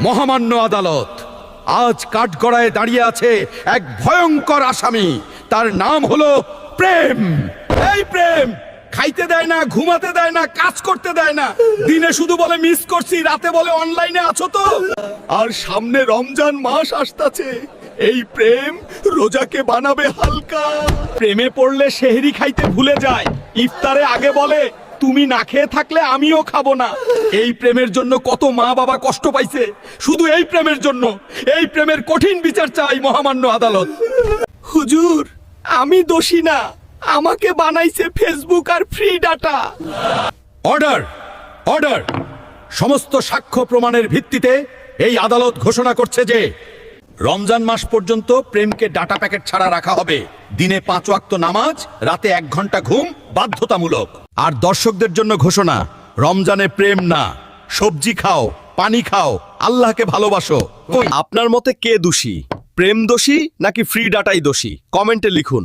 মহামান্য আদালত, আজ কাঠগড়ায় দাঁড়িয়ে আছে এক ভয়ঙ্কর আসামি। তার নাম হলো প্রেম। এই প্রেম খাইতে দেয় না, ঘুমাতে দেয় না, কাজ করতে দেয় না। দিনে শুধু বলে মিস করছি, রাতে বলে অনলাইনে আছো তো। আর সামনে রমজান মাস আসতাছে, এই প্রেম রোজাকে বানাবে হালকা। প্রেমে পড়লে সেহরি খাইতে ভুলে যায়, ইফতারে আগে বলে তুমি না খেয়ে থাকলে আমিও খাবো না। এই প্রেমের জন্য কত মা বাবা কষ্ট পাইছে, শুধু এই প্রেমের জন্য। এই প্রেমের কঠিন বিচার চাই মহামান্য আদালত। হুজুর, আমি দোষী না, আমাকে বানাইছে ফেসবুক আর ফ্রি ডাটা। Order, order. সমস্ত সাক্ষ্য প্রমাণের ভিত্তিতে এই আদালত ঘোষণা করছে যে রমজান মাস পর্যন্ত প্রেমকে ডাটা প্যাকেট ছাড়া রাখা হবে। দিনে 5 ওয়াক্ত নামাজ, রাতে 1 ঘন্টা ঘুম বাধ্যতামূলক। আর দর্শকদের জন্য ঘোষণা, রমজানে প্রেম না, সবজি খাও, পানি খাও, আল্লাহকে ভালোবাসো। আপনার মতে কে দোষী, প্রেম দোষী নাকি ফ্রি ডাটাই দোষী? কমেন্টে লিখুন।